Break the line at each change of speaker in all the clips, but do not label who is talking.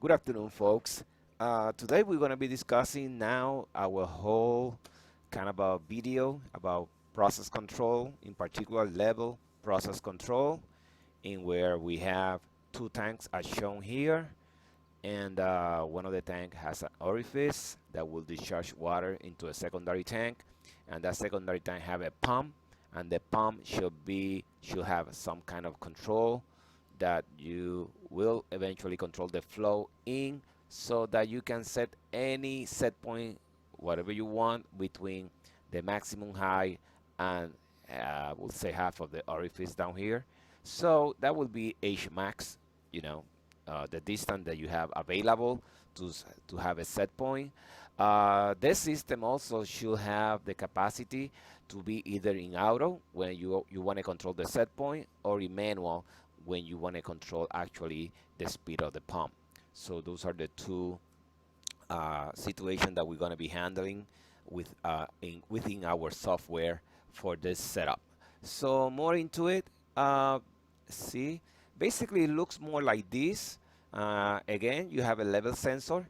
Good afternoon, folks. Today we're going to be discussing now our whole kind of a video about process control, in particular level process control, in where we have two tanks as shown here, and one of the tank has an orifice that will discharge water into a secondary tank, and that secondary tank have a pump, and the pump should have some kind of control that you will eventually control the flow in so that you can set any set point whatever you want between the maximum height and we'll say half of the orifice down here. So that will be H max, you know, the distance that you have available to have a set point. This system also should have the capacity to be either in auto when you want to control the set point, or in manual when you want to control actually the speed of the pump. So those are the two situations that we're going to be handling within our software for this setup. So more into it, see, basically it looks more like this. Again, you have a level sensor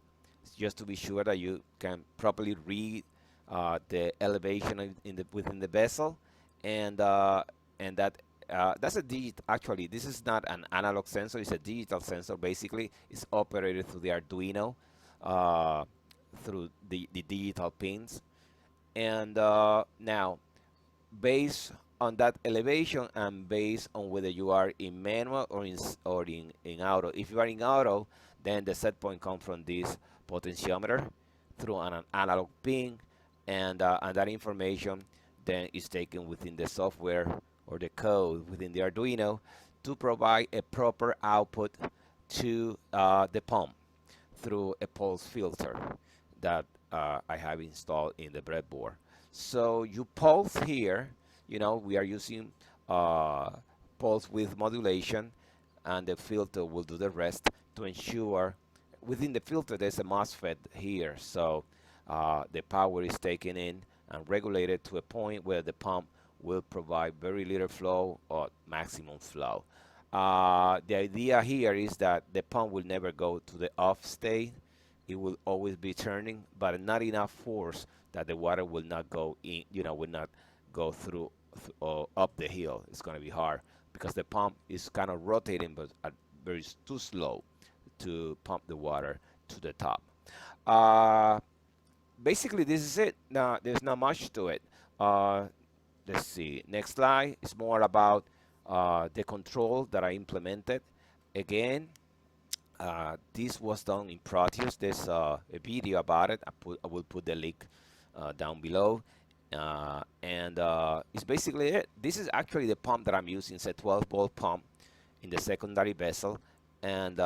just to be sure that you can properly read the elevation within the vessel, and that's a digital. Actually, this is not an analog sensor; it's a digital sensor. Basically, it's operated through the Arduino, uh, through the digital pins. And now, based on that elevation and based on whether you are in manual or in auto. If you are in auto, then the set point comes from this potentiometer through an analog pin, and that information then is taken within the software or the code within the Arduino to provide a proper output to the pump through a pulse filter that I have installed in the breadboard. So you pulse here, we are using uh, pulse width modulation, and the filter will do the rest to ensure within the filter there's a MOSFET here. So the power is taken in and regulated to a point where the pump will provide very little flow or maximum flow. The idea here is that the pump will never go to the off state. It will always be turning, but not enough force that the water will not go in, will not go through up the hill. It's going to be hard because the pump is kind of rotating, but very too slow to pump the water to the top. Uh, Basically, this is it. Now, there's not much to it. Uh, let's see. Next slide is more about the control that I implemented. Again, this was done in Proteus. There's a video about it. I will put the link down below. And it's basically it. This is actually the pump that I'm using. It's a 12-volt pump in the secondary vessel, and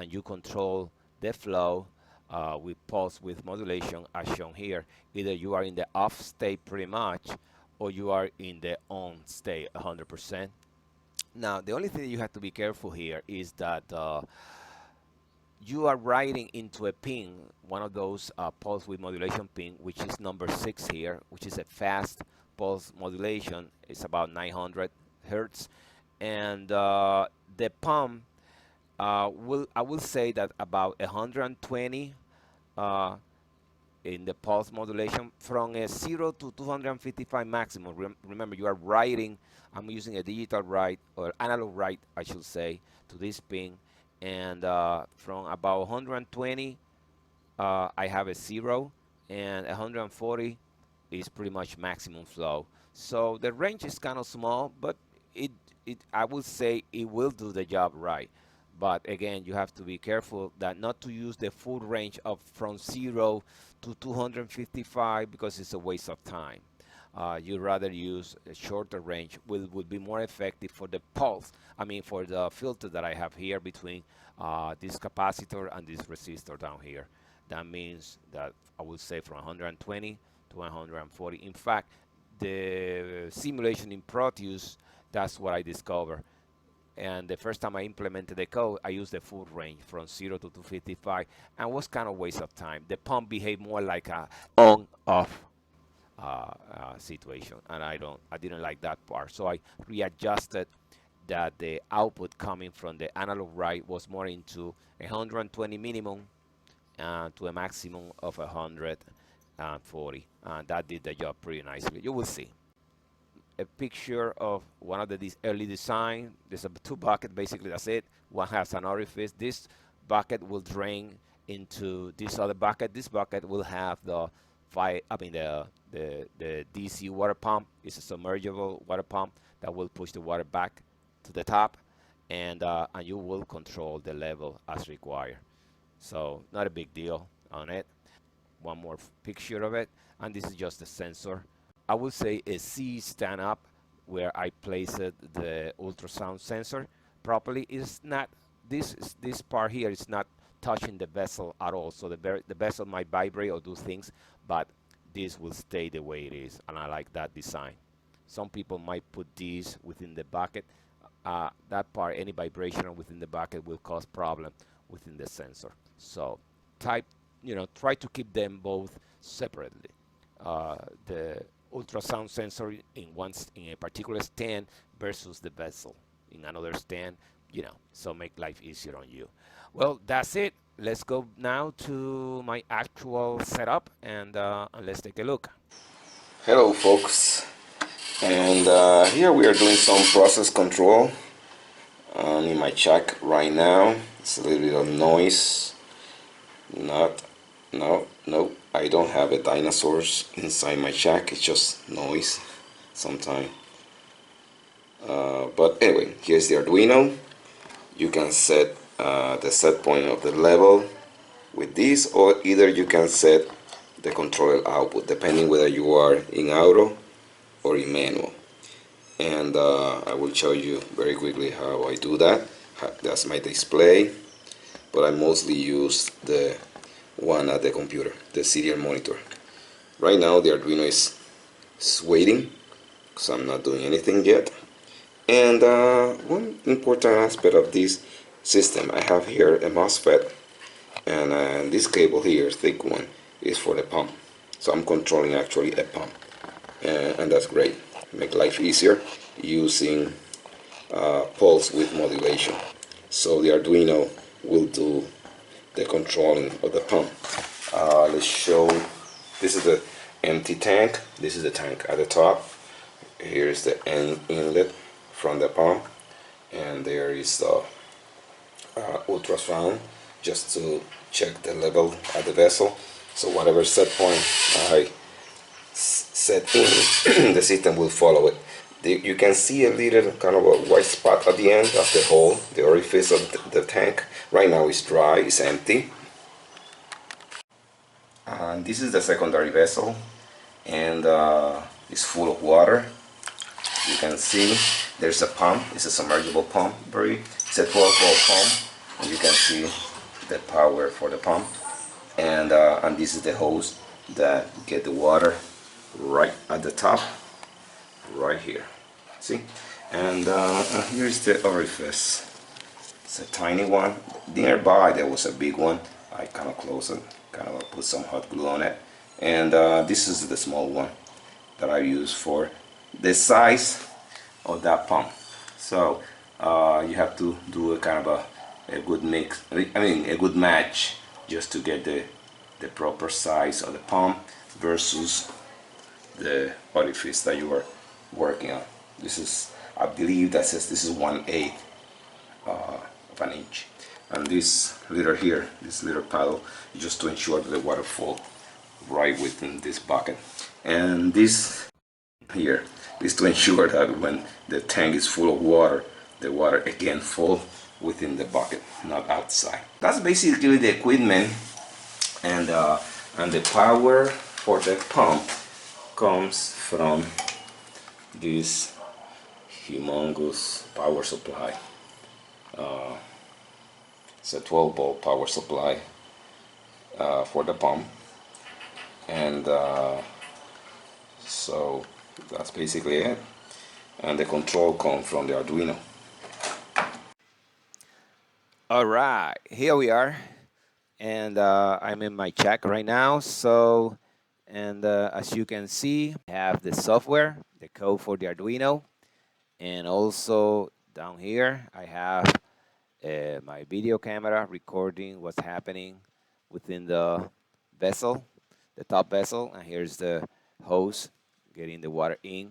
you control the flow with pulse width modulation as shown here. Either you are in the off state pretty much, or you are in the on state 100%. Now, the only thing that you have to be careful here is that you are writing into a pin, one of those pulse width modulation pin, which is number 6 here, which is a fast pulse modulation. It's about 900 hertz, and the pump I will say that about 120 in the pulse modulation from a 0 to 255 maximum. Remember, you are writing. I'm using a digital write or analog write, I should say, to this pin, and from about 120, I have a 0, and 140 is pretty much maximum flow. So the range is kind of small, but I would say it will do the job right. But again, you have to be careful that not to use the full range of from 0 to 255 because it's a waste of time. You'd rather use a shorter range, would be more effective for the pulse. I mean, for the filter that I have here between this capacitor and this resistor down here. That means that I would say from 120 to 140. In fact, the simulation in Proteus, that's what I discovered. And the first time I implemented the code, I used the full range from 0 to 255, and was kind of waste of time. The pump behaved more like a on-off situation, and I didn't like that part. So I readjusted that the output coming from the analog write was more into 120 minimum to a maximum of 140. That did the job pretty nicely. You will see a picture of one of the early design. There's a two bucket, basically that's it. One has an orifice. This bucket will drain into this other bucket. This bucket will have the fire, I mean the DC water pump. It's a submergible water pump that will push the water back to the top, and you will control the level as required. So not a big deal on it. One more picture of it, and this is just the sensor. I would say a C stand up where I placed the ultrasound sensor properly. Is not this part here is not touching the vessel at all. So the vessel might vibrate or do things, but this will stay the way it is, and I like that design. Some people might put these within the bucket. That part, any vibration within the bucket will cause problem within the sensor. So type, try to keep them both separately. The ultrasound sensor in a particular stand versus the vessel in another stand, so make life easier on you. Well, that's it. Let's go now to my actual setup and let's take a look.
Hello folks, and here we are doing some process control in my check right now. It's a little bit of noise. No, I don't have a dinosaurs inside my check. It's just noise sometimes. But anyway, here's the Arduino. You can set the set point of the level with this, or either you can set the controller output depending whether you are in auto or in manual. And I will show you very quickly how I do that. That's my display, but I mostly use the one at the computer, the serial monitor. Right now the Arduino is waiting because I'm not doing anything yet. And one important aspect of this system, I have here a MOSFET, and this cable here, thick one, is for the pump. So I'm controlling actually a pump, and that's great. Make life easier using pulse width modulation. So the Arduino will do the controlling of the pump. Let's show, this is the empty tank, this is the tank at the top, here's the inlet from the pump, and there is the ultrasound just to check the level at the vessel. So whatever set point I set in, the system will follow it. You can see a little kind of a white spot at the end of the hole, the orifice of the tank. Right now it's dry, it's empty. And this is the secondary vessel, and it's full of water. You can see there's a pump. It's a submergible pump. It's a 12-volt pump, and you can see the power for the pump. And this is the hose that get the water right at the top, right here. See? And here's the orifice. It's a tiny one. Nearby there was a big one. I kind of closed it, kind of put some hot glue on it. And this is the small one that I use for the size of that pump. So you have to do a kind of a good mix, a good match, just to get the proper size of the pump versus the orifice that you are working on. This is, I believe that says this is 1/8 of an inch. And this little here, this little paddle, just to ensure that the water fall right within this bucket. And this here is to ensure that when the tank is full of water, the water again fall within the bucket, not outside. That's basically the equipment, and the power for the pump comes from this humongous power supply. It's a 12-volt power supply for the pump, and so that's basically it. And the control comes from the Arduino.
All right, here we are, and I'm in my check right now. So, and as you can see, I have the software, the code for the Arduino, and also down here, I have my video camera recording what's happening within the vessel, the top vessel, and here's the hose getting the water in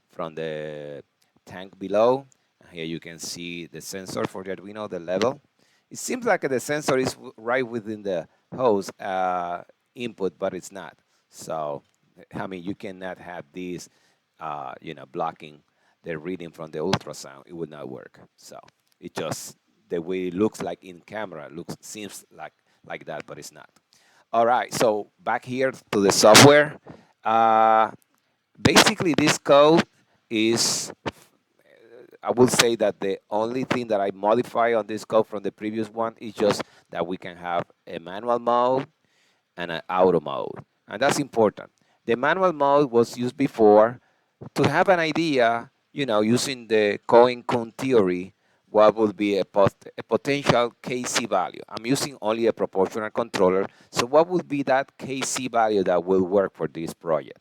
from the tank below. And here you can see the sensor for the Arduino, the level. It seems like the sensor is right within the hose input, but it's not. So, I mean, you cannot have these, blocking the reading from the ultrasound. It would not work. So, it just the way it looks like in camera looks seems like that, but it's not. All right. So back here to the software. Uh, Basically, this code is, I will say that the only thing that I modify on this code from the previous one is just that we can have a manual mode and an auto mode. And that's important. The manual mode was used before to have an idea, using the Cohen-Kuhn theory, what would be a potential KC value. I'm using only a proportional controller. So what would be that KC value that will work for this project?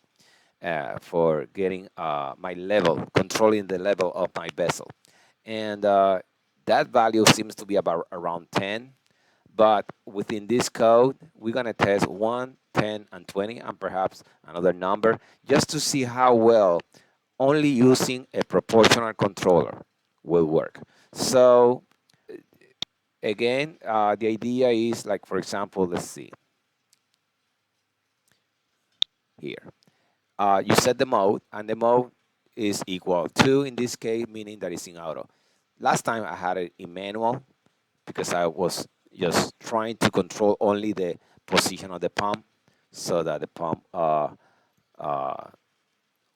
For getting my level, controlling the level of my vessel. And that value seems to be about around 10. But within this code, we're going to test 1, 10, and 20, and perhaps another number, just to see how well only using a proportional controller will work. So again, the idea is like, for example, let's see here. You set the mode, and the mode is equal to, in this case, meaning that it's in auto. Last time I had it in manual because I was just trying to control only the position of the pump so that the pump uh,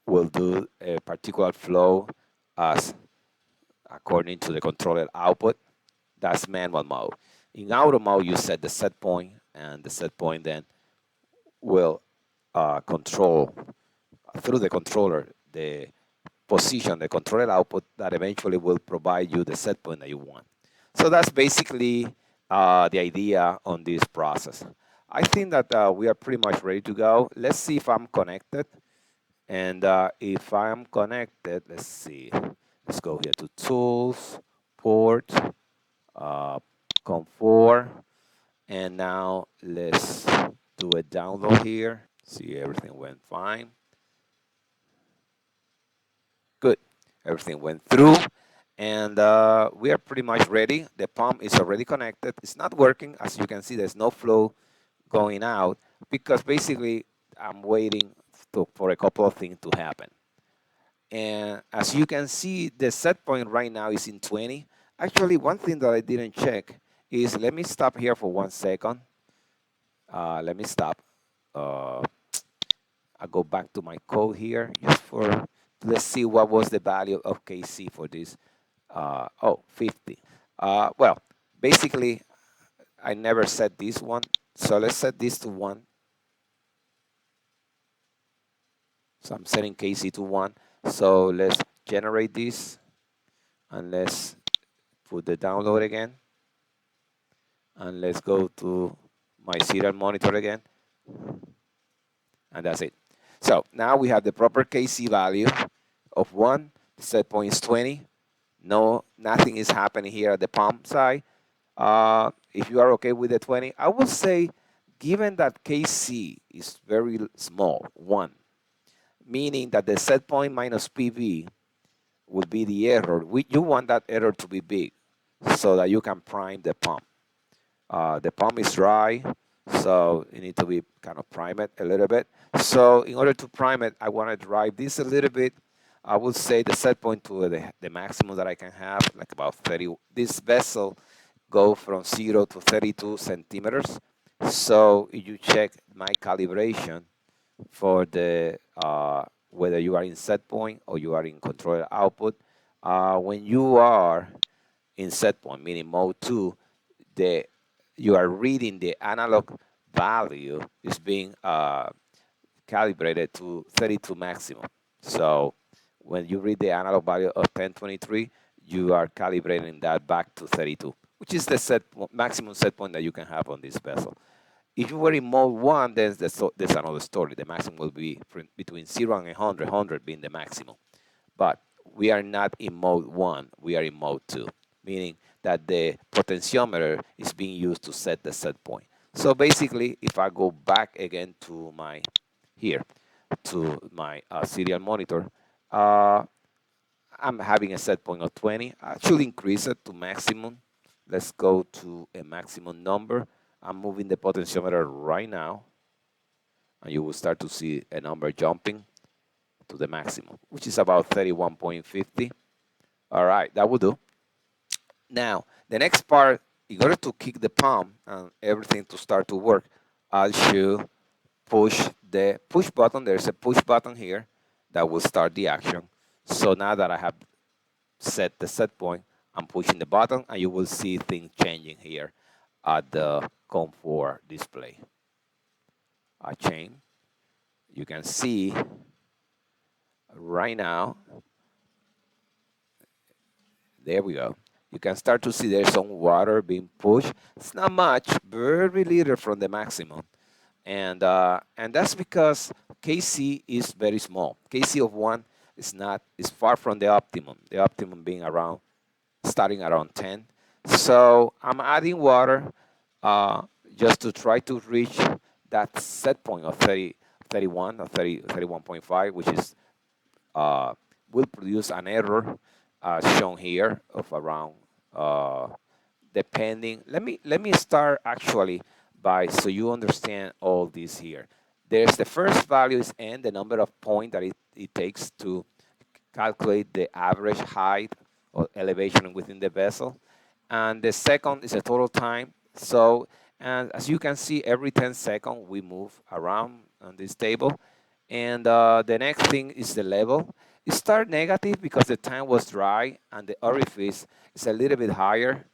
will do a particular flow as according to the controller output. That's manual mode. In auto mode, you set the set point, and the set point then will control through the controller the position, the controller output that eventually will provide you the set point that you want. So that's basically the idea on this process. I think that we are pretty much ready to go. Let's see if I'm connected. And if I'm connected, let's see. Let's go here to Tools, Port, uh, COM4. And now let's do a download here. See, everything went fine. Good. Everything went through. And we are pretty much ready. The pump is already connected. It's not working. As you can see, there's no flow going out because basically I'm waiting for a couple of things to happen. And as you can see, the set point right now is in 20. Actually, one thing that I didn't check is, let me stop here for 1 second. Let me stop. Uh, I'll go back to my code here just for, let's see what was the value of KC for this. 50. Well, basically, I never set this one. So let's set this to 1. So I'm setting KC to 1. So let's generate this and let's put the download again. And let's go to my serial monitor again. And that's it. So now we have the proper KC value of 1. The set point is 20. No, nothing is happening here at the pump side. If you are okay with the 20, I would say, given that KC is very small, 1, meaning that the set point minus PV will be the error. You want that error to be big so that you can prime the pump. The pump is dry, so you need to be kind of prime it a little bit. So in order to prime it, I want to drive this a little bit. I would say the set point to the maximum that I can have, like about 30. This vessel go from 0 to 32 centimeters. So if you check my calibration for the whether you are in set point or you are in controller output, when you are in set point, meaning mode 2, the you are reading the analog value is being calibrated to 32 maximum. So when you read the analog value of 1023, you are calibrating that back to 32, which is the maximum set point that you can have on this vessel. If you were in mode 1, then there's another story. The maximum will be between 0 and 100, 100 being the maximum. But we are not in mode 1, we are in mode 2, meaning that the potentiometer is being used to set the set point. So basically, if I go back again to my here to my serial monitor, uh, I'm having a set point of 20. I should increase it to maximum. Let's go to a maximum number. I'm moving the potentiometer right now, and you will start to see a number jumping to the maximum, which is about 31.50. All right, that will do. Now, the next part, in order to kick the pump and everything to start to work, I should push the push button. There's a push button here that will start the action. So now that I have set the set point, I'm pushing the button, and you will see things changing here at the comfort display. I change. You can see right now, there we go. You can start to see there's some water being pushed. It's not much, very little from the maximum. And that's because KC is very small. KC of 1 is far from the optimum. The optimum being around starting around 10. So I'm adding water uh, just to try to reach that set point of 30, 31 or 30, 31.5, which is uh, will produce an error shown here of around uh, depending. Let me start actually by so you understand all this here. There's the first value is n, the number of points that it takes to calculate the average height or elevation within the vessel. And the second is the total time. So, and as you can see, every 10 seconds we move around on this table. And the next thing is the level. It start negative because the tank was dry and the orifice is a little bit higher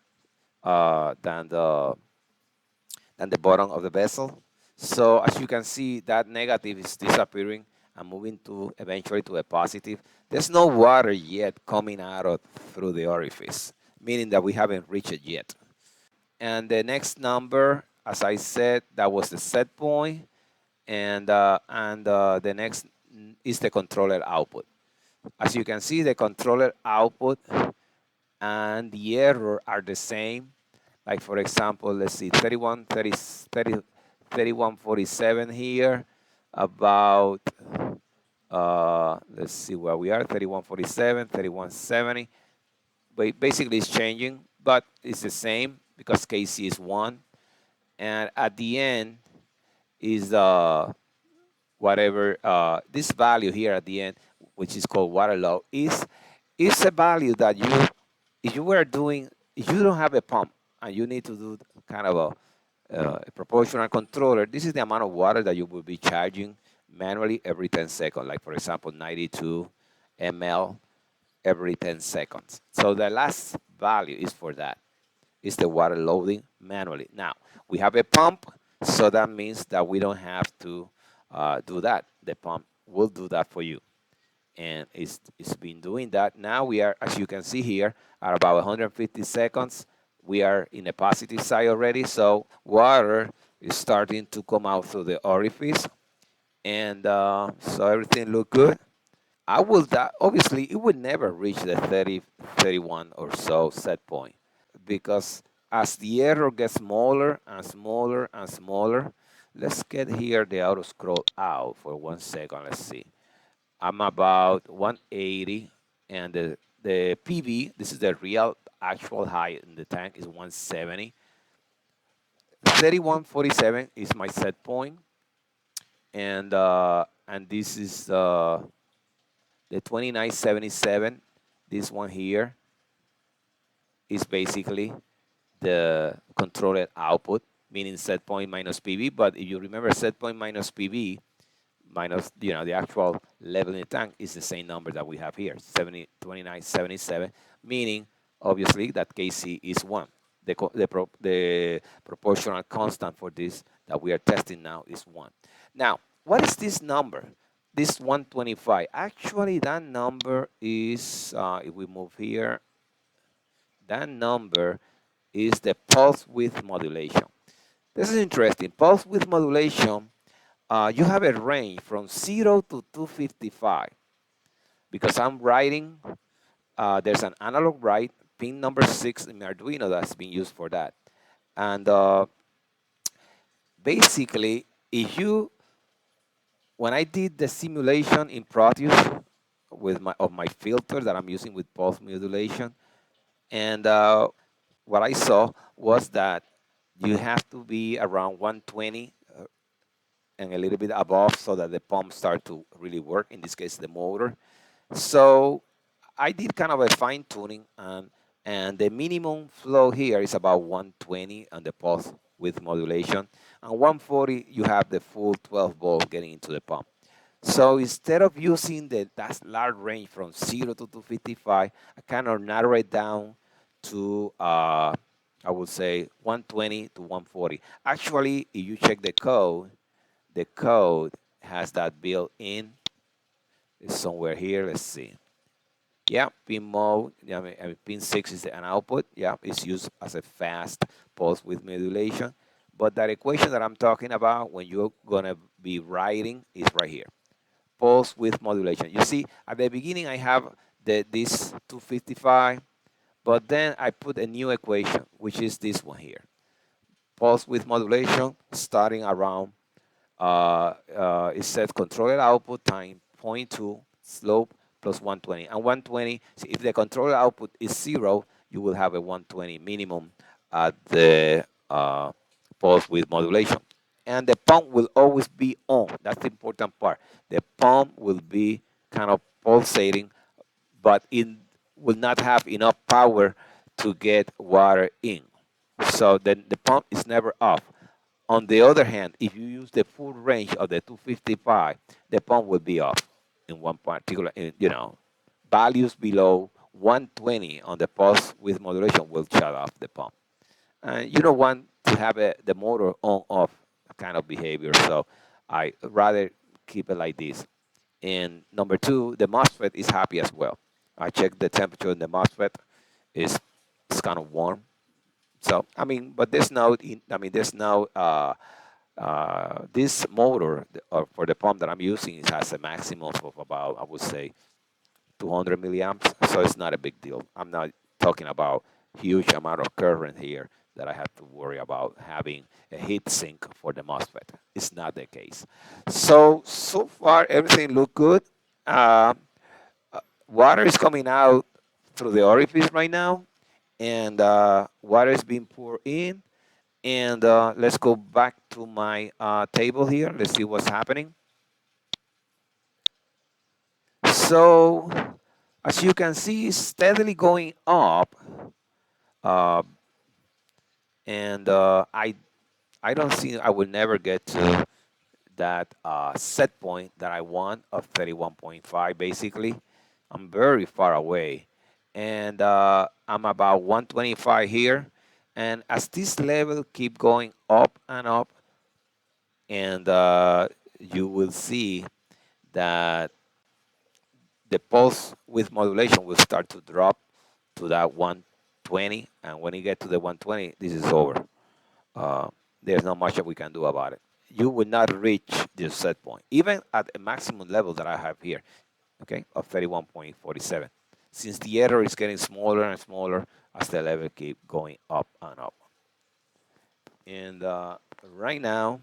uh, than the than the bottom of the vessel. So as you can see, that negative is disappearing and moving to eventually to a positive. There's no water yet coming out of through the orifice, meaning that we haven't reached it yet. And the next number, as I said, that was the set point, and the next is the controller output. As you can see, the controller output and the error are the same. Like for example, let's see, 3147 here, about, let's see where we are, 3147, 3170. But basically it's changing, but it's the same because KC is 1. And at the end is whatever, this value here at the end, which is called water low, is a value that if you were doing, if you don't have a pump and you need to do kind of a proportional controller, this is the amount of water that you will be charging manually every 10 seconds. Like for example, 92 ml every 10 seconds. So the last value is for that. Is the water loading manually. Now, we have a pump, so that means that we don't have to do that. The pump will do that for you. And it's been doing that. Now we are, as you can see here, at about 150 seconds, we are in the positive side already. So water is starting to come out through the orifice. And so everything look good. I will, that obviously it would never reach the 30, 31 or so set point, because as the error gets smaller and smaller and smaller, let's get here the auto scroll out for 1 second. Let's see. I'm about 180, and the PV, this is the real actual height in the tank, is 170. 3147 is my set point, and this is the 2977. This one here is basically the controller output, meaning set point minus PV. But if you remember, set point minus PV minus the actual level in the tank is the same number that we have here, 2977, meaning obviously that KC is 1. The proportional constant for this that we are testing now is 1. Now, what is this number? This 125. Actually, that number is, if we move here, that number is the pulse width modulation. This is interesting. Pulse width modulation, you have a range from 0 to 255, because I'm writing there's an analog write, pin number 6 in Arduino that's being used for that. And basically, if you when I did the simulation in Proteus with my filter that I'm using with pulse modulation, and what I saw was that you have to be around 120 and a little bit above so that the pump start to really work. In this case, the motor. So I did kind of a fine tuning, and the minimum flow here is about 120 on the pulse width modulation, and 140 you have the full 12 volt getting into the pump. So instead of using that large range from 0 to 255, I kind of narrow it down to, I would say, 120 to 140. Actually, if you check the code has that built in. It's somewhere here. Let's see. Yeah, pin mode. Yeah, I mean, pin 6 is an output. Yeah, it's used as a fast pulse width modulation. But that equation that I'm talking about when you're going to be writing is right here. Pulse width modulation. You see, at the beginning I have this 255, but then I put a new equation, which is this one here. Pulse width modulation starting around, it says controller output time 0.2 slope plus 120. And 120, see, if the controller output is 0, you will have a 120 minimum at the pulse width modulation. And the pump will always be on. That's the important part. The pump will be kind of pulsating, but it will not have enough power to get water in. So then the pump is never off. On the other hand, if you use the full range of the 255, the pump will be off in one particular, values below 120 on the pulse width modulation will shut off the pump. And you don't want to have the motor on off kind of behavior, so I rather keep it like this. And number two, the MOSFET is happy as well. I checked the temperature in the MOSFET, is it's kind of warm. So I mean, but there's no this motor for the pump that I'm using, it has a maximum of about, I would say, 200 milliamps. So it's not a big deal. I'm not talking about huge amount of current here that I have to worry about having a heat sink for the MOSFET. It's not the case. So far everything look good. Uh, Water is coming out through the orifice right now, and water is being poured in. And let's go back to my table here. Let's see what's happening. So, as you can see, it's steadily going up. Uh, and I don't see, I will never get to that set point that I want of 31.5, basically. I'm very far away. And I'm about 125 here. And as this level keep going up and up, and you will see that the pulse width modulation will start to drop to that 120, and when you get to the 120, this is over. Uh, there's not much that we can do about it. You will not reach the set point, even at a maximum level that I have here, okay, of 31.47, since the error is getting smaller and smaller as the level keep going up and up. And right now,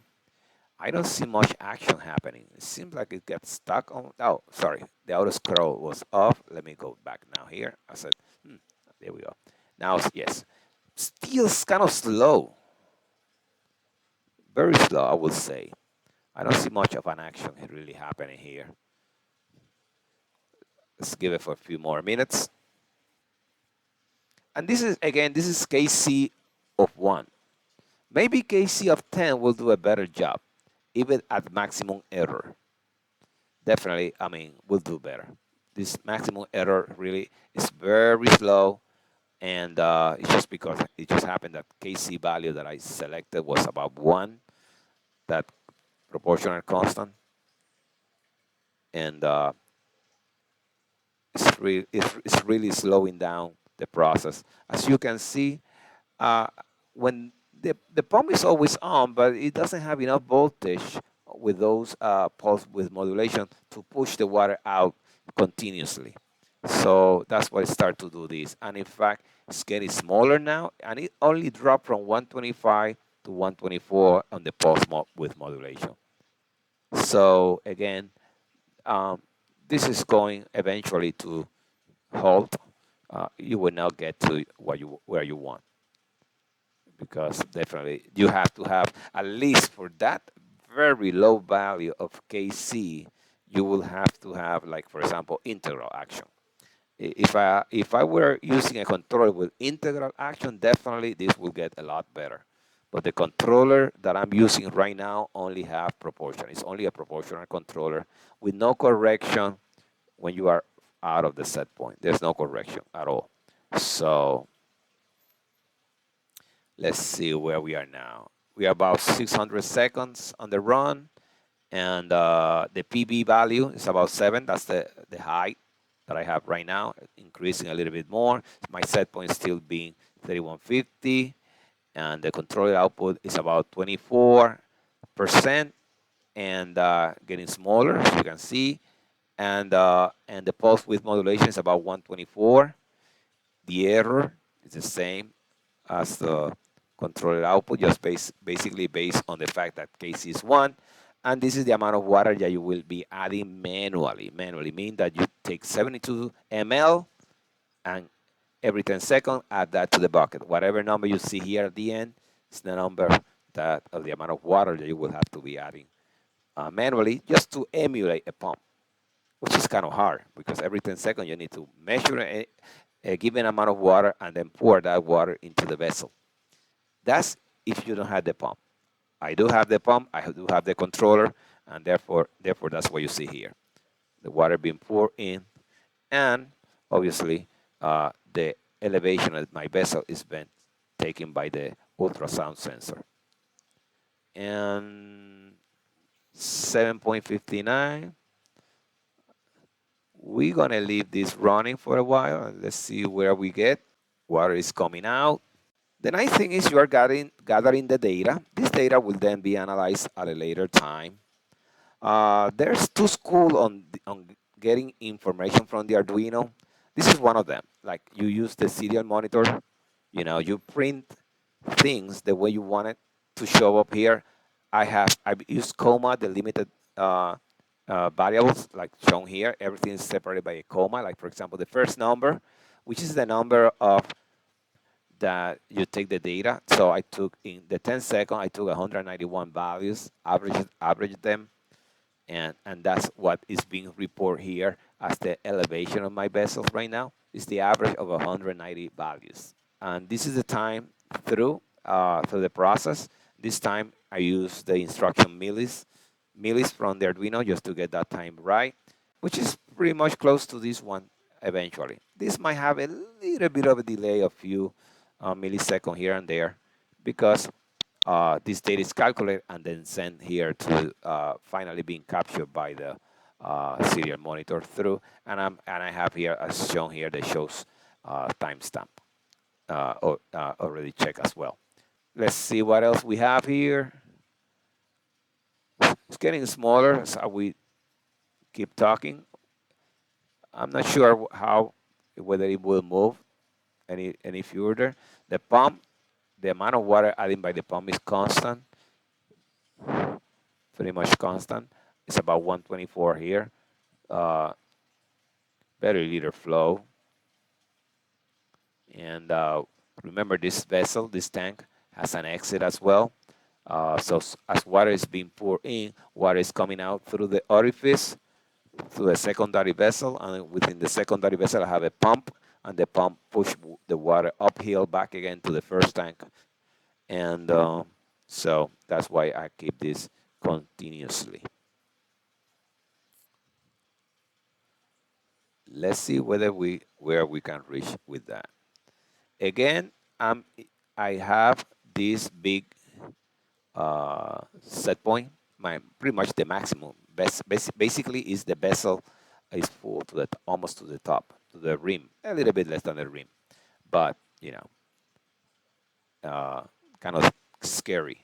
I don't see much action happening. It seems like it gets stuck on. Oh, sorry, the auto scroll was off. Let me go back now here. I said, there we go. Now, yes, still kind of slow, very slow, I would say. I don't see much of an action really happening here. Let's give it for a few more minutes. And this is, again, this is KC of 1. Maybe KC of 10 will do a better job, even at maximum error. Definitely, I mean, will do better. This maximum error really is very slow, and it's just because it just happened that KC value that I selected was about 1, that proportional constant, and it's really slowing down the process. As you can see, uh, when the pump is always on, but it doesn't have enough voltage with those pulse width modulation to push the water out continuously. So that's why I start to do this. And in fact, it's getting smaller now, and it only dropped from 125 to 124 on the pulse with modulation. So again, um, this is going eventually to halt. You will not get to where you want, because definitely you have to have, at least for that very low value of Kc, you will have to have, like, for example, integral action. If I were using a controller with integral action, definitely this will get a lot better. But the controller that I'm using right now only have proportion. It's only a proportional controller with no correction when you are out of the set point. There's no correction at all. So let's see where we are now. We are about 600 seconds on the run, and the PB value is about 7. That's the height that I have right now, increasing a little bit more. My set point is still being 3150, and the controller output is about 24%, and getting smaller, as you can see. And the pulse width modulation is about 124. The error is the same as the controller output, just basically based on the fact that Kc is 1. And this is the amount of water that you will be adding manually. Manually means that you take 72 ml, and every 10 seconds add that to the bucket. Whatever number you see here at the end is the number that of the amount of water that you will have to be adding manually, just to emulate a pump, which is kind of hard, because every 10 seconds you need to measure a given amount of water and then pour that water into the vessel. That's if you don't have the pump. I do have the pump, I do have the controller, and therefore that's what you see here. The water being poured in, and obviously the elevation of my vessel is being taken by the ultrasound sensor. And 7.59, we're gonna leave this running for a while, and let's see where we get. Water is coming out. The nice thing is you are gathering the data. This data will then be analyzed at a later time. There's two schools on getting information from the Arduino. This is one of them. Like, you use the serial monitor, you print things the way you want it to show up here. I've used comma, the limited variables, like shown here. Everything is separated by a comma. Like, for example, the first number, which is the number of that you take the data. So I took, in the 10 second, I took 191 values, averaged them, and that's what is being reported here as the elevation of my vessels right now. Is the average of 190 values. And this is the time through the process. This time I use the instruction millis from the Arduino, just to get that time right, which is pretty much close to this one eventually. This might have a little bit of a delay, a few millisecond here and there, because this data is calculated and then sent here to finally being captured by the serial monitor through. And I have here, as shown here, that shows timestamp already checked as well. Let's see what else we have here. It's getting smaller as we keep talking. I'm not sure whether it will move any further. The pump, the amount of water added by the pump is constant, pretty much constant. It's about 124 here. Uh, Very little flow. And remember, this vessel, this tank, has an exit as well. So as water is being poured in, water is coming out through the orifice, through the secondary vessel, and within the secondary vessel I have a pump, and the pump push the water uphill back again to the first tank. And so that's why I keep this continuously. Let's see where we can reach with that. Again, I have this big set point. My pretty much the maximum. Basically, is the vessel is full to the almost to the top, to the rim, a little bit less than the rim, but kind of scary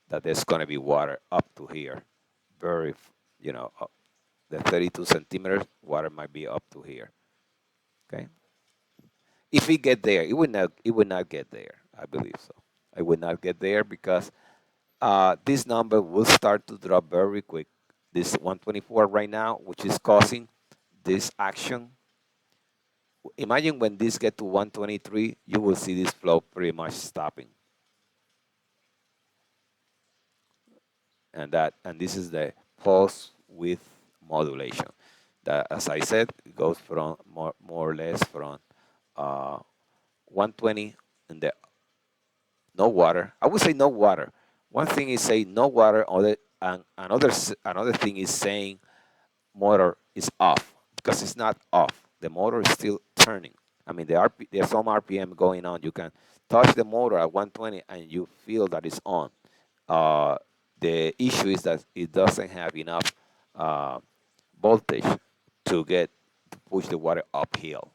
that there's going to be water up to here. Very, the 32 centimeters water might be up to here. Okay, if we get there, it would not get there. I believe so. It would not get there because this number will start to drop very quick. This 124 right now, which is causing this action. Imagine when this get to 123, you will see this flow pretty much stopping, and this is the pulse width modulation. That, as I said, it goes from more or less from uh, 120 in the no water. I would say no water. One thing is say no water, and another thing is saying motor is off because it's not off. The motor is still turning. I mean, there's some RPM going on. You can touch the motor at 120 and you feel that it's on. Uh, the issue is that it doesn't have enough uh, voltage to push the water uphill.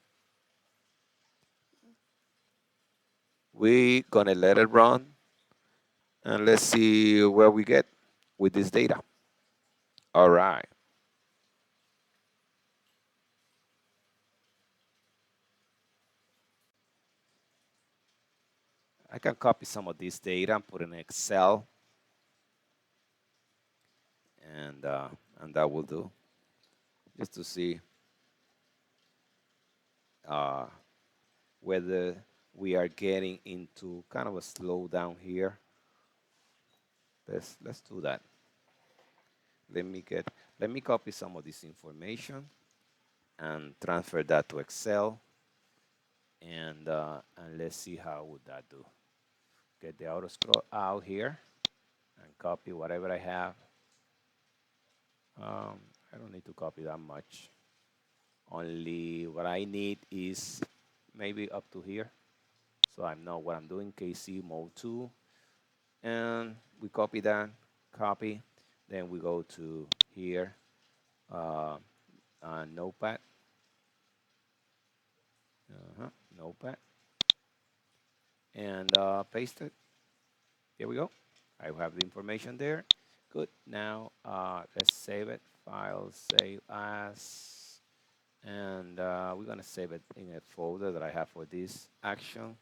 We're gonna let it run and let's see where we get with this data. All right, I can copy some of this data and put in Excel, and uh, and that will do just to see uh, whether we are getting into kind of a slowdown here. Let's do that. Let me get let me copy some of this information and transfer that to Excel, and let's see how would that do. Get the auto scroll out here and copy whatever I have. I don't need to copy that much. Only what I need is maybe up to here, so I know what I'm doing. KC mode 2, and we copy that. Copy. Then we go to here, uh, Notepad. Notepad, and paste it. Here we go. I have the information there. Good. Now let's save it. File, save as, and we're gonna save it in a folder that I have for this action.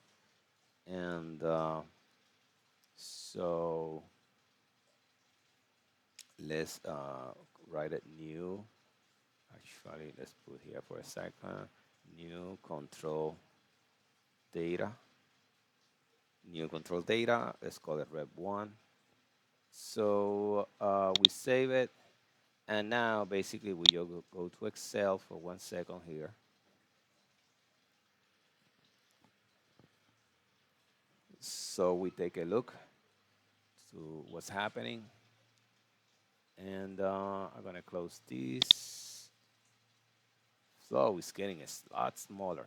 And so let's write it new. Actually, let's put here for a second. New control data. New control data. Let's call it rep1. So we save it, and now basically we go to Excel for 1 second here. So we take a look to what's happening, and I'm gonna close this. Flow is getting a lot smaller.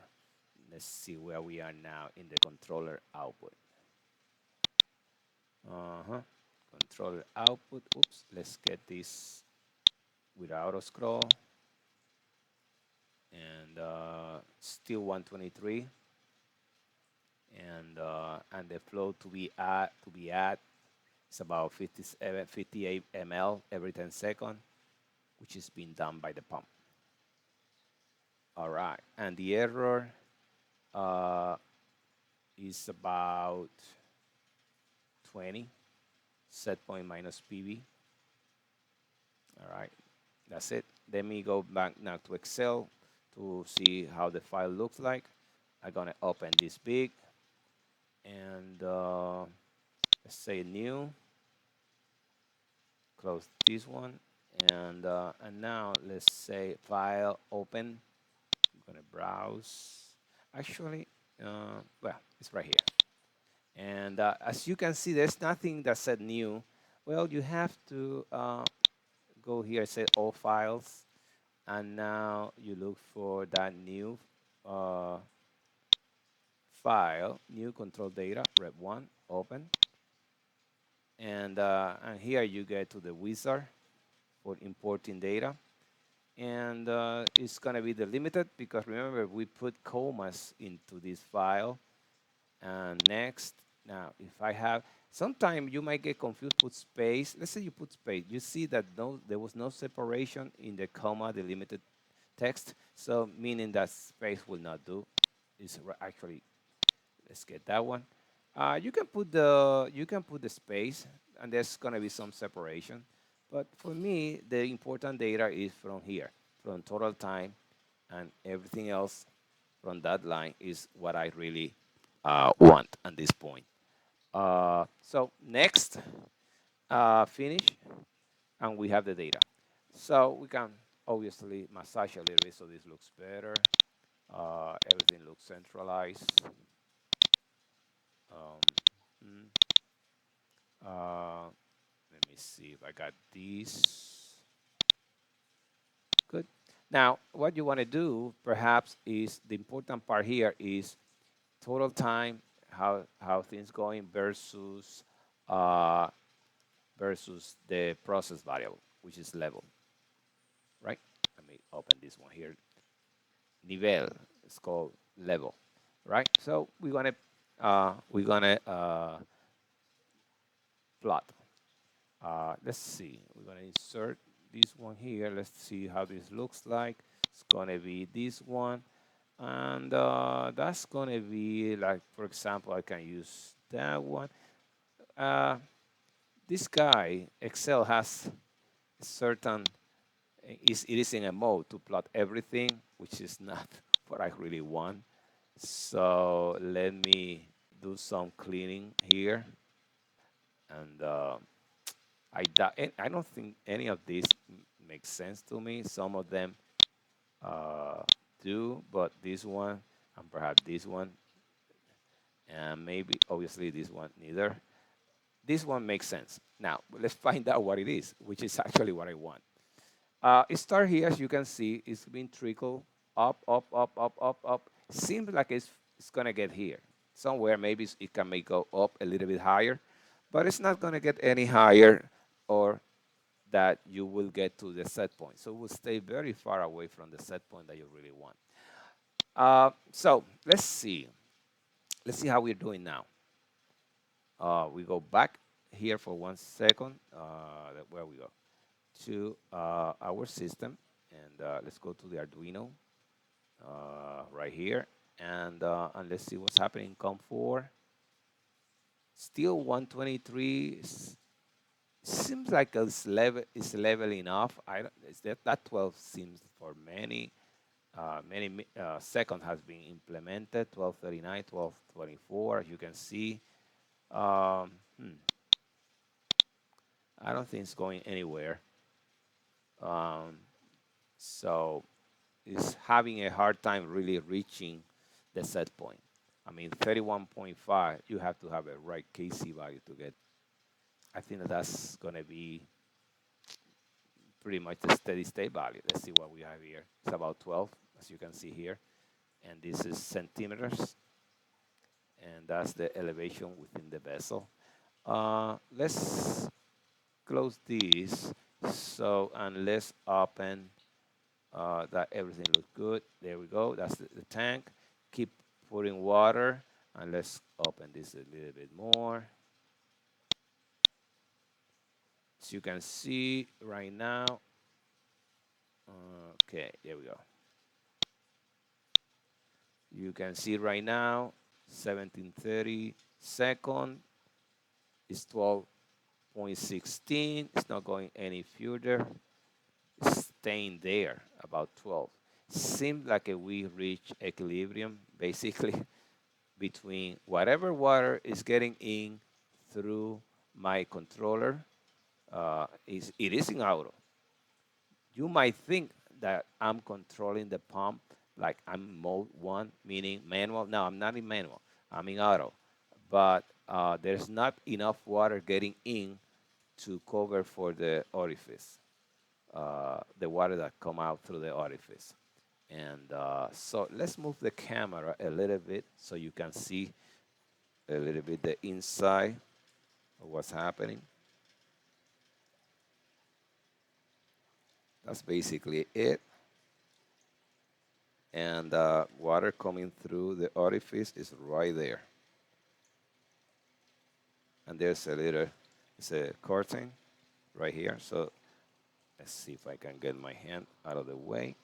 Let's see where we are now in the controller output. Uh-huh. Controller output. Oops. Let's get this with auto scroll, and still 123. And the flow to be at is about 58 ml every 10 seconds, which is being done by the pump. All right, and the error uh, is about 20 set point minus PV. All right, that's it. Let me go back now to Excel to see how the file looks like. I'm gonna open this big, and let's say new. Close this one, and now let's say file open. I'm gonna browse. Actually, well, it's right here. And as you can see, there's nothing that said new. Well, you have to go here, say all files, and now you look for that new uh, file, new control data, rep1, open, and here you get to the wizard for importing data. And it's going to be delimited because remember we put commas into this file. And next, now if I have, sometime you might get confused, put space. Let's say you put space. You see that there was no separation in the comma delimited text. So meaning that space will not do. Is actually, let's get that one. You can put the space, and there's gonna be some separation. But for me, the important data is from here, from total time, and everything else from that line is what I really want at this point. So next, finish, and we have the data. So we can obviously massage a little bit so this looks better. Everything looks centralized. Um, mm, let me see if I got these. Good. Now, what you want to do perhaps is the important part here is total time, how things going uh, versus the process variable, which is level, right? Let me open this one here. Nivel, it's called level, right? So we're gonna plot. Let's see. We're gonna insert this one here. Let's see how this looks like. It's gonna be this one, and that's gonna be like, for example, I can use that one. Uh, this guy Excel has certain it is in a mode to plot everything, which is not what I really want. So let me do some cleaning here, and I don't think any of these makes sense to me. Some of them uh, do, but this one and perhaps this one, and maybe obviously this one neither. This one makes sense. Now let's find out what it is, which is actually what I want. It start here, as you can see, it's been trickled up, up, up, up, up, up. Seems like it's gonna get here somewhere. Maybe it can make go up a little bit higher, but it's not gonna get any higher, or that you will get to the set point. So we'll stay very far away from the set point that you really want. So let's see. Let's see how we're doing now. We go back here for 1 second. Where we go to our system, and let's go to the Arduino right here, and let's see what's happening in COM4. Still 123. Seems like it's leveling off. I don't, it's that 12 seems for many second has been implemented. 1239, 1224. As you can see, um, hmm, I don't think it's going anywhere. Um, so it's having a hard time really reaching the set point. I mean, 31.5, you have to have a right KC value to get. I think that's going to be pretty much the steady state value. Let's see what we have here. It's about 12, as you can see here. And this is centimeters, and that's the elevation within the vessel. Let's close this. So, and let's open that everything looks good. There we go. That's the tank. Keep putting water, and let's open this a little bit more. As you can see right now, okay, there we go. You can see right now, 1730 second is 12.16. It's not going any further. It's staying there about 12. Seems like we reach equilibrium basically between whatever water is getting in through my controller. It is in auto. You might think that I'm controlling the pump like I'm mode one, meaning manual. No, I'm not in manual. I'm in auto. But there's not enough water getting in to cover for the orifice, the water that come out through the orifice. And so let's move the camera a little bit so you can see a little bit the inside of what's happening. That's basically it. And water coming through the orifice is right there. And there's it's a curtain right here. So let's see if I can get my hand out of the way.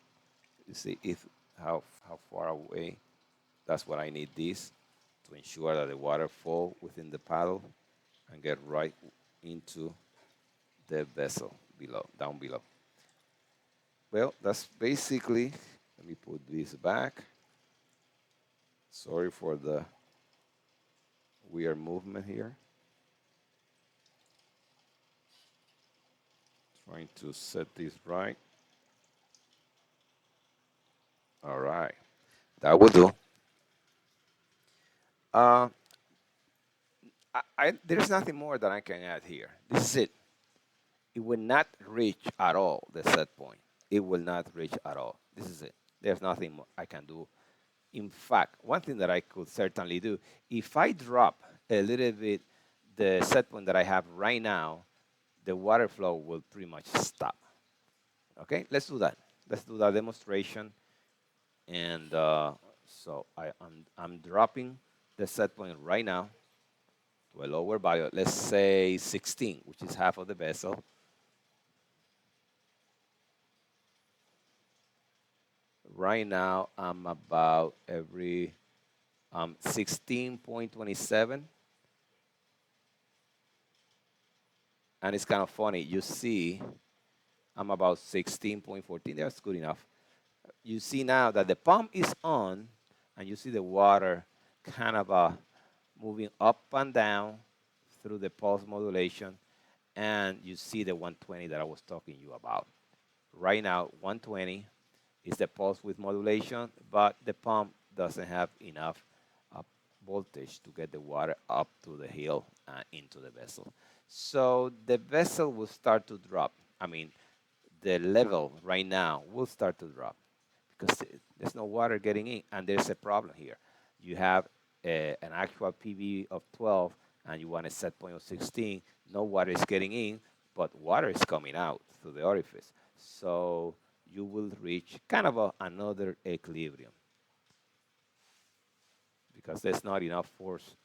You see if how far away. That's what I need this to ensure that the water fall within the paddle and get right into the vessel below, down below. Well, that's basically, let me put this back. Sorry for the weird movement here. Trying to set this right. All right, that will do. Uh, there's nothing more that I can add here. This is it. It will not reach at all the set point. It will not reach at all. This is it. There's nothing I can do. In fact, one thing that I could certainly do, if I drop a little bit the set point that I have right now, the water flow will pretty much stop. Okay, let's do that. Let's do that demonstration. And so I'm dropping the set point right now to a lower value, let's say 16, which is half of the vessel. Right now, I'm about every 16.27. And it's kind of funny. You see, I'm about 16.14. That's good enough. You see now that the pump is on, and you see the water kind of moving up and down through the pulse modulation. And you see the 120 that I was talking to you about. Right now, 120 is the pulse with modulation, but the pump doesn't have enough uh, voltage to get the water up to the hill into the vessel. So the vessel will start to drop. I mean, the level right now will start to drop because there's no water getting in, and there's a problem here. You have an actual PV of 12, and you want a set point of 16. No water is getting in, but water is coming out through the orifice. So you will reach kind of another equilibrium because there's not enough force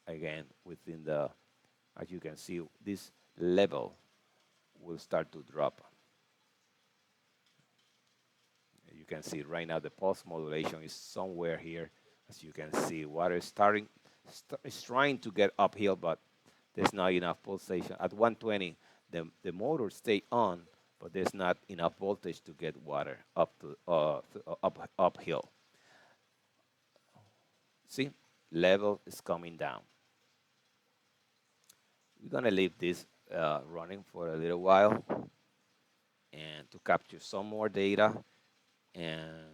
again within the, as you can see, this level will start to drop. You can see right now the pulse modulation is somewhere here. As you can see, water is is trying to get uphill, but there's not enough pulsation. At 120, the motor stay on, but there's not enough voltage to get water up to uphill. See, level is coming down. We're gonna leave this running for a little while and to capture some more data, and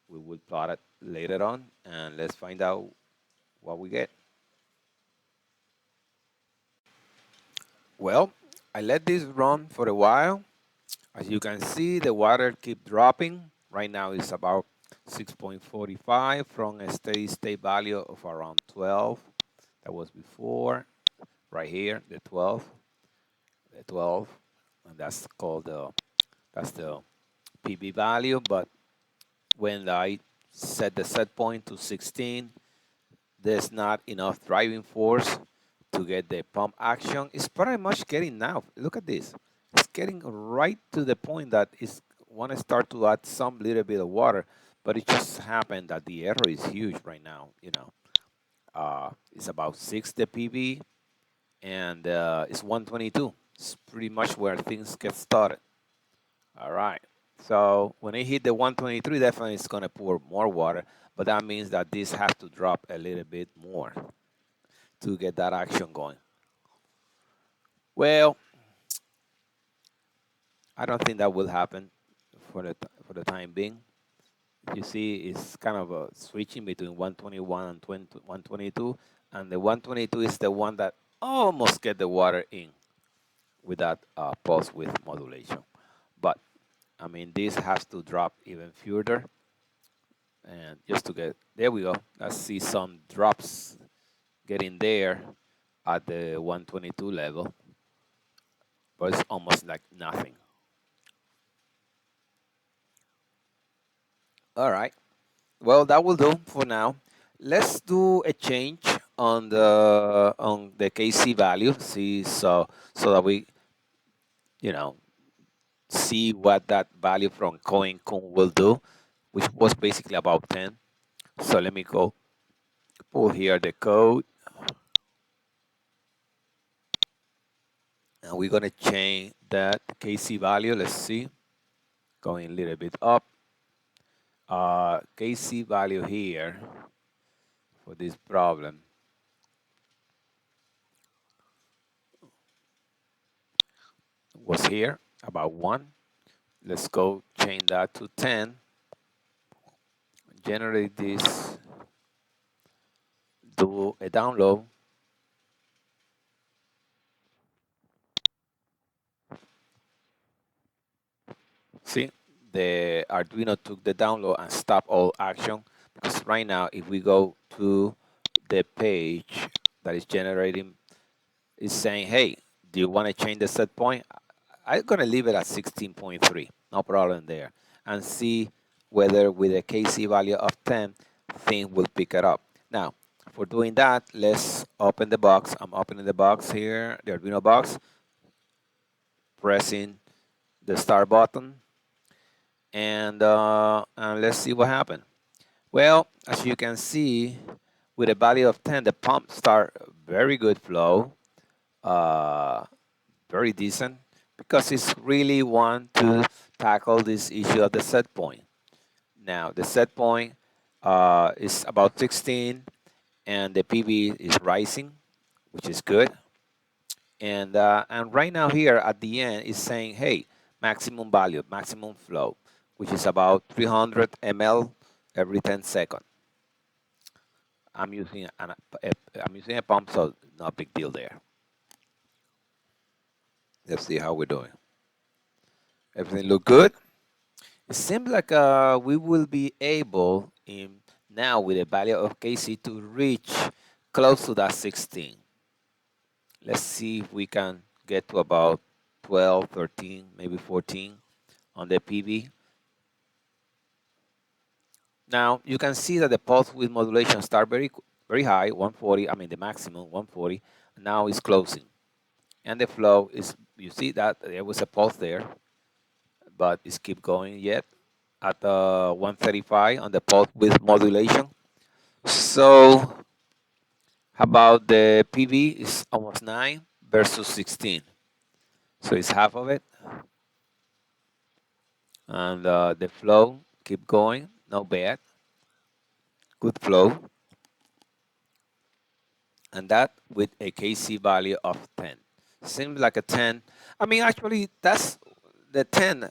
we will plot it later on, and let's find out what we get. Well, I let this run for a while. As you can see, the water keep dropping. Right now it's about 6.45 from a steady state value of around 12. That was before, right here, the 12, and that's called that's the PB value. But when I set the set point to 16, there's not enough driving force to get the pump action. It's pretty much getting now. Look at this. It's getting right to the point that it's want to start to add some little bit of water, but it just happened that the error is huge right now. It's about 6 the PV, and it's 122. It's pretty much where things get started. All right. So when it hit the 123, definitely it's going to pour more water, but that means that this has to drop a little bit more to get that action going. Well, I don't think that will happen for the time being. You see, it's kind of switching between 121 and 122, and the 122 is the one that almost get the water in with that pulse width modulation. But I mean, this has to drop even further, and just to get there, we go. Let's see some drops getting there at the 122 level, but it's almost like nothing. All right. Well, that will do for now. Let's do a change on the KC value. See, so that we, you know, see what that value from coin kun will do, which was basically about 10. So let me go pull here the code, and we're gonna change that KC value. Let's see, going a little bit up. KC value here for this problem was here about 1. Let's go change that to 10. Generate this, do a download. See, the Arduino took the download and stopped all action, because right now if we go to the page that is generating, it's saying, hey, do you want to change the set point? I'm going to leave it at 16.3, no problem there, and see whether with a KC value of 10, thing will pick it up. Now, for doing that, let's open the box. I'm opening the box here, the Arduino box, pressing the start button, and let's see what happened. Well, as you can see, with a value of 10, the pump start very good flow, uh, very decent, because it's really want to tackle this issue of the set point. Now, the set point is about 16, and the PV is rising, which is good. And right now here at the end is saying, hey, maximum value, maximum flow, which is about 300 ml every 10 seconds. I'm using I'm using a pump, so no big deal there. Let's see how we're doing. Everything look good. It seems like we will be able in now with the value of KC to reach close to that 16. Let's see if we can get to about 12, 13, maybe 14 on the PV. Now you can see that the pulse width modulation start very high, 140. I mean the maximum 140. Now it's closing, and the flow is. You see that there was a pulse there, but it's keep going yet at 135 on the pulse width modulation. So how about the PV is almost 9 versus 16, so it's half of it, and the flow keep going, no bad, good flow, and that with a KC value of 10. Seems like a 10. I mean, actually, that's the 10.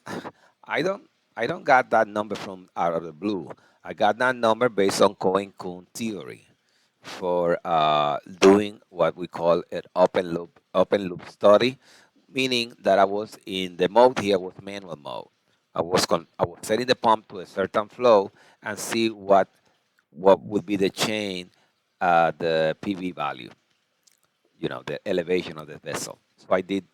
I don't, I don't got that number from out of the blue. I got that number based on Cohen-Kuhn theory for doing what we call an open loop study, meaning that I was in the mode here was manual mode. I was setting the pump to a certain flow and see what would be the change, the PV value, the elevation of the vessel. So I did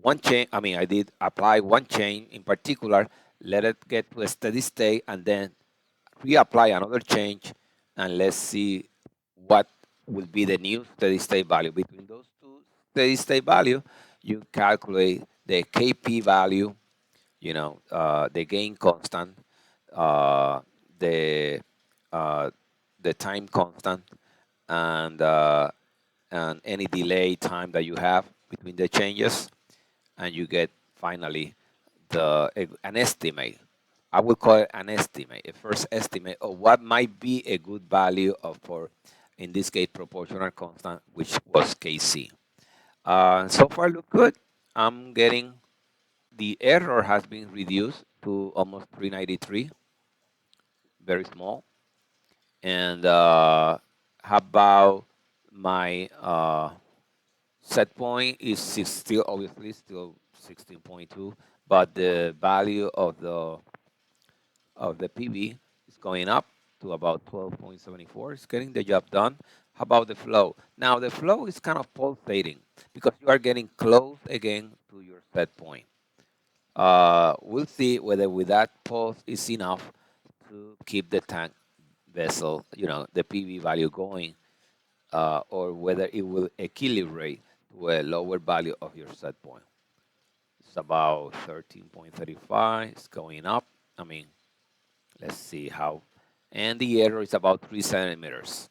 one chain, I mean, I did apply one chain in particular, let it get to a steady state, and then reapply another change, and let's see what will be the new steady state value. Between those two steady state value, you calculate the KP value, the gain constant, uh, the uh, the time constant, and any delay time that you have between the changes, and you get finally an estimate. I would call it an estimate, a first estimate of what might be a good value of for, in this case, proportional constant, which was KC. So far, look good. I'm getting the error has been reduced to almost 393, very small. And how about my set point is still obviously still 16.2, but the value of the PV is going up to about 12.74. It's getting the job done. How about the flow? Now the flow is kind of pulsating because you are getting close again to your set point. We'll see whether with that pulse is enough to keep the tank vessel, the PV value going, or whether it will equilibrate to a lower value of your set point. It's about 13.35. It's going up. I mean, let's see how. And the error is about 3 centimeters.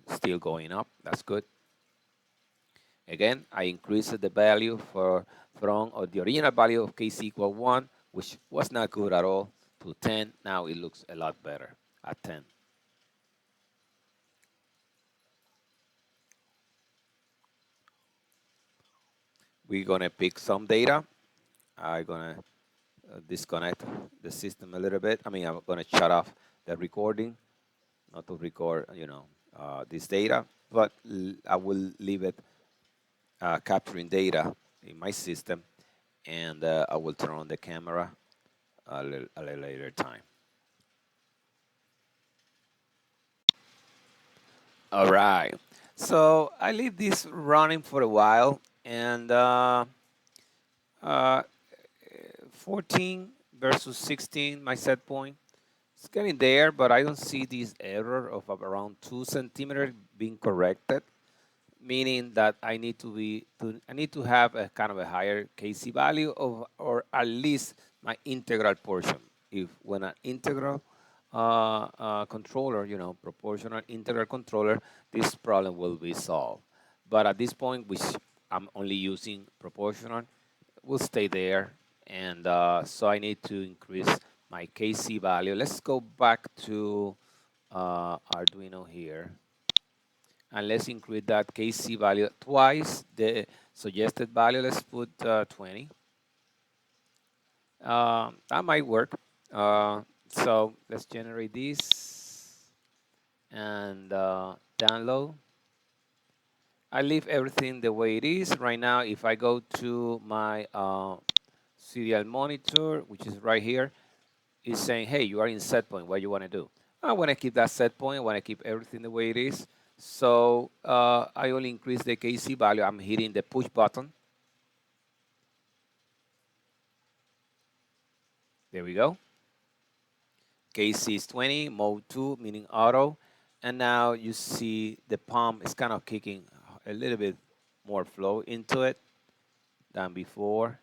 Still going up. That's good. Again, I increased the value from the original value of KC equal 1, which was not good at all, to 10. Now it looks a lot better at 10. We're going to pick some data. I'm going to disconnect the system a little bit. I mean, I'm going to shut off the recording, not to record, this data, but I will leave it capturing data in my system, and I will turn on the camera a little later time. All right. So I leave this running for a while, and uh, 14 versus 16, my set point. It's getting there, but I don't see this error of around 2 centimeters being corrected, meaning that I need to have a kind of a higher KC value of, or at least my integral portion. If when an integral controller, proportional integral controller, this problem will be solved. But at this point, which I'm only using proportional, will stay there, and so I need to increase my KC value. Let's go back to Arduino here, and let's increase that KC value twice the suggested value. Let's put 20. That might work. So let's generate this and download. I leave everything the way it is right now. If I go to my serial monitor, which is right here, it's saying, hey, you are in set point. What do you want to do? I want to keep that set point. I want to keep everything the way it is. So I only increase the KC value. I'm hitting the push button. There we go. KC is 20, mode 2, meaning auto. And now you see the pump is kind of kicking a little bit more flow into it than before.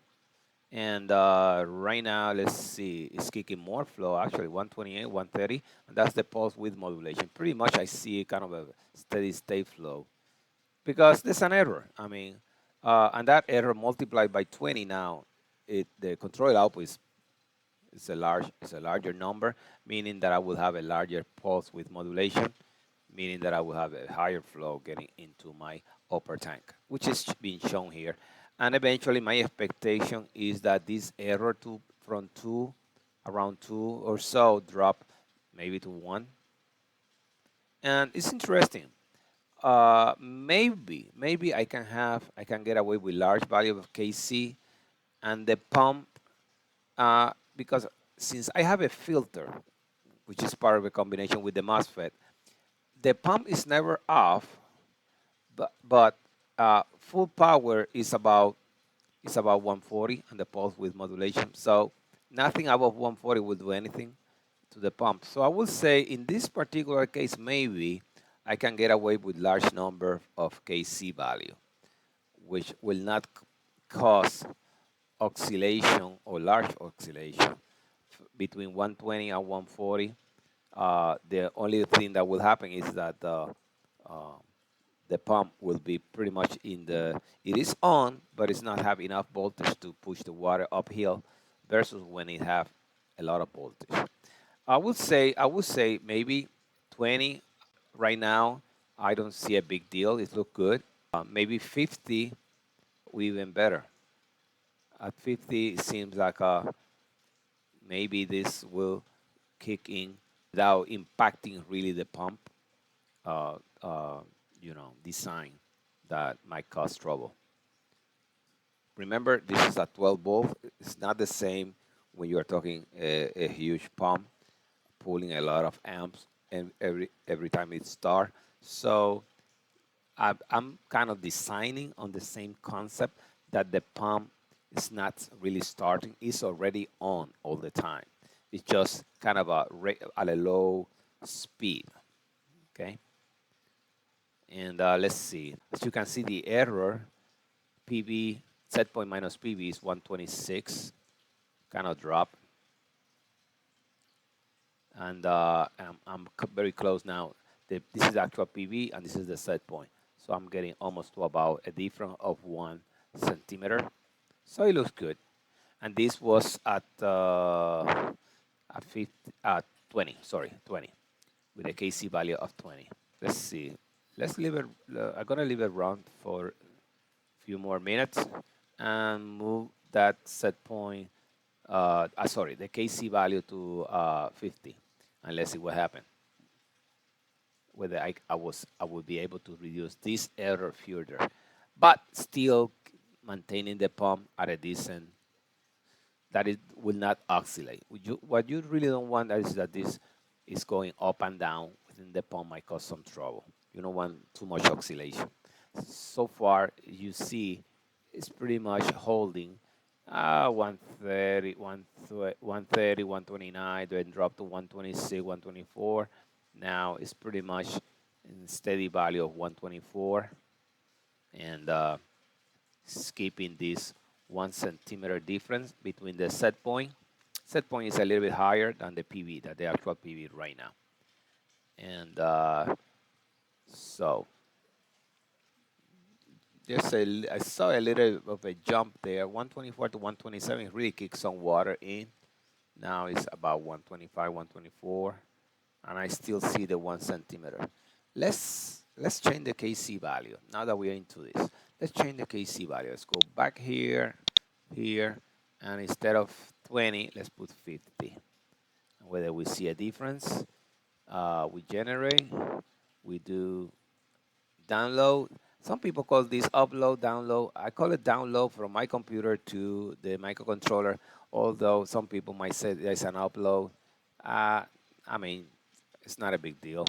And right now, let's see, it's kicking more flow, actually 128, 130, and that's the pulse width modulation. Pretty much I see kind of a steady state flow because there's an error. I mean, and that error multiplied by 20 now, the control output is a larger number, meaning that I will have a larger pulse width modulation, meaning that I will have a higher flow getting into my upper tank, which is being shown here. And eventually my expectation is that this error from 2, around 2 or so, drop maybe to 1. And it's interesting. Maybe I can get away with large value of KC, and the pump, because since I have a filter, which is part of a combination with the MOSFET, the pump is never off, but full power is about 140 and the pulse width modulation. So nothing above 140 will do anything to the pump. So I would say in this particular case, maybe I can get away with large number of KC value, which will not cause oscillation or large oscillation between 120 and 140. The only thing that will happen is that uh, the pump will be pretty much it is on, but it's not have enough voltage to push the water uphill versus when it have a lot of voltage. I would say maybe 20 right now. I don't see a big deal. It look good. Maybe 50, even better. At 50, it seems like maybe this will kick in without impacting really the pump, uh, uh, design that might cause trouble. Remember, this is a 12 volt. It's not the same when you are talking a huge pump pulling a lot of amps and every time it starts. So I'm kind of designing on the same concept that the pump is not really starting; it's already on all the time. It's just kind of at a low speed. Okay, and let's see. As you can see, the error PV set point minus PV is 126, kind of drop. And I'm very close now. This is actual PV and this is the set point. So I'm getting almost to about a difference of 1 centimeter. So it looks good. And this was at 50, 20, sorry, 20, with a KC value of 20. Let's see. Let's leave it, I'm gonna leave it run for a few more minutes and move that set point, sorry, the KC value to 50, and let's see what happens. Whether I would be able to reduce this error further, but still maintaining the pump at a decent, that it will not oscillate. What you really don't want is that this is going up and down within the pump, might cause some trouble. You don't want too much oscillation. So far, you see, it's pretty much holding 130, 130, 129, then drop to 126, 124. Now it's pretty much in steady value of 124, and skipping this 1 centimeter difference between the set point. Set point is a little bit higher than the PV, that the actual PV right now. And so I saw a little of a jump there. 124 to 127 really kicked some water in. Now it's about 125, 124, and I still see the 1 centimeter. Let's change the KC value. Now that we are into this, let's change the KC value. Let's go back here, and instead of 20, let's put 50. And whether we see a difference, we generate, we do download. Some people call this upload, download. I call it download from my computer to the microcontroller, although some people might say there's an upload. I mean, it's not a big deal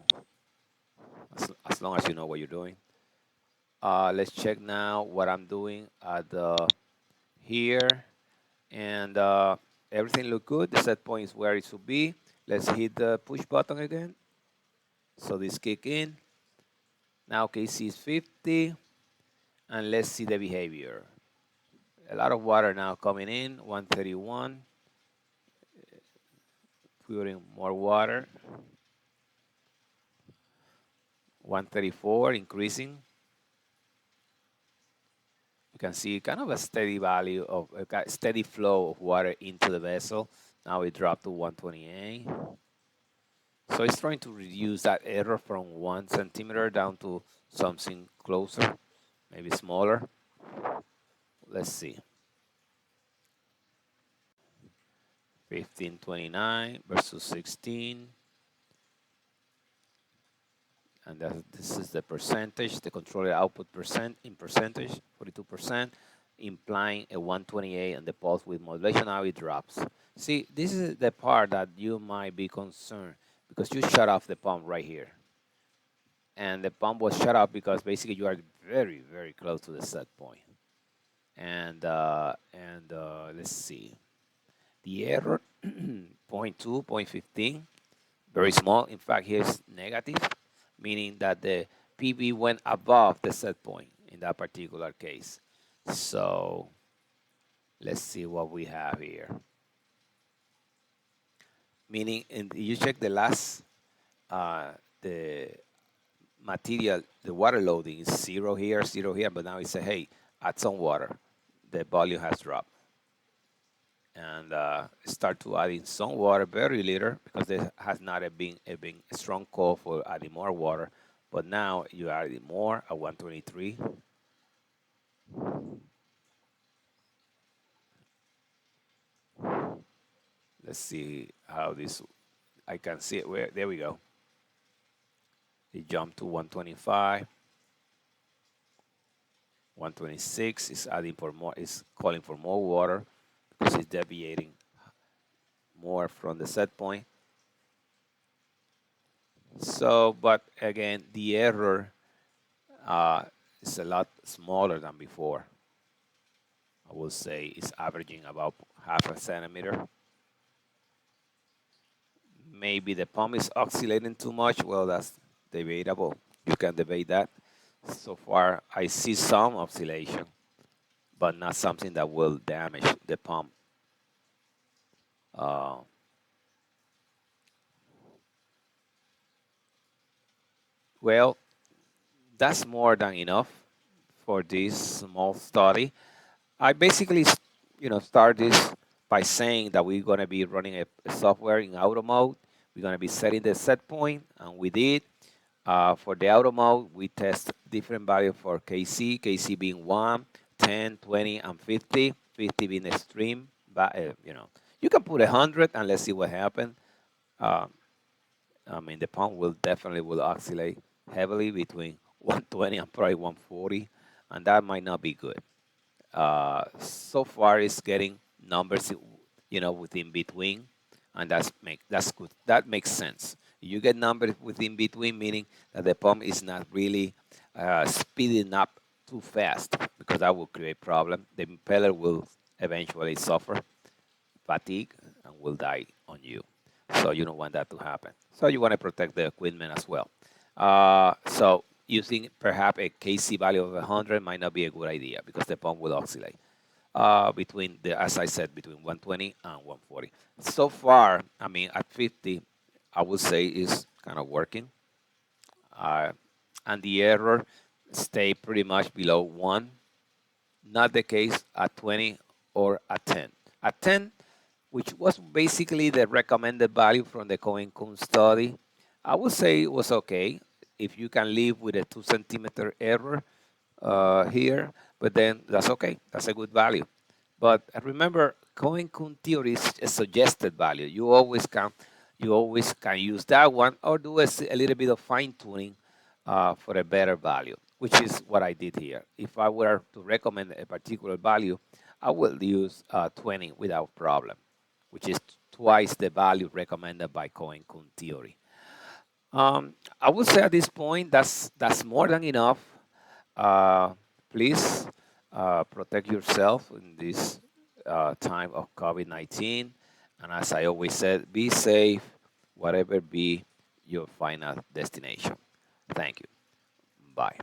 as long as you know what you're doing. Let's check now what I'm doing at here, and everything look good. The set point is where it should be. Let's hit the push button again. So this kick in. Now KC is 50, and let's see the behavior. A lot of water now coming in, 131. Putting more water. 134, increasing. You can see kind of a steady value of a steady flow of water into the vessel. Now it dropped to 128. So it's trying to reduce that error from 1 centimeter down to something closer, maybe smaller. Let's see. 1529 versus 16. And this is the percentage, the controller output percent in percentage, 42%, implying a 128, and the pulse with modulation. Now it drops. See, this is the part that you might be concerned, because you shut off the pump right here. And the pump was shut off because basically you are very, very close to the set point. And let's see. The error, 0.2, 0.15, very small. In fact, here's negative, meaning that the PV went above the set point in that particular case. So let's see what we have here. Meaning, you check the last, the material, the water loading is 0 here, 0 here, but now it says, hey, add some water. The volume has dropped. And start to add in some water, very little, because there has not been a strong call for adding more water. But now you are adding more at 123. Let's see how this, I can see it. There we go. It jumped to 125. 126 is adding for more, is calling for more water because it's deviating more from the set point. So, but again, the error is a lot smaller than before. I will say it's averaging about half a centimeter. Maybe the pump is oscillating too much. Well, that's debatable. You can debate that. So far, I see some oscillation, but not something that will damage the pump. Uh, well, that's more than enough for this small study. I basically, start this by saying that we're going to be running a software in auto mode. We're going to be setting the set point, and we did. For the auto mode, we test different values for KC, KC being 1, 10, 20, and 50, 50 being extreme. But, you can put 100 and let's see what happens. Uh, I mean, the pump will definitely will oscillate heavily between 120 and probably 140, and that might not be good. So far, it's getting numbers, within between, and that's good. That makes sense. You get numbers within between, meaning that the pump is not really speeding up too fast, because that will create problem. The impeller will eventually suffer fatigue and will die on you. So you don't want that to happen. So you want to protect the equipment as well. So using perhaps a KC value of 100 might not be a good idea because the pump will oscillate as I said, between 120 and 140. So far, I mean, at 50, I would say is kind of working. Uh, and the error stay pretty much below 1. Not the case at 20 or at 10. At 10, which was basically the recommended value from the Cohen-Kuhn study, I would say it was okay if you can live with a 2 centimeter error here, but then that's okay. That's a good value. But remember, Cohen-Kuhn theory is a suggested value. You always can use that one or do a little bit of fine tuning for a better value, which is what I did here. If I were to recommend a particular value, I will use 20 without problem, which is twice the value recommended by Cohen-Kuhn theory. I would say at this point that's more than enough. Uh, Please protect yourself in this time of COVID-19, and as I always said, be safe, whatever be your final destination. Thank you. Bye.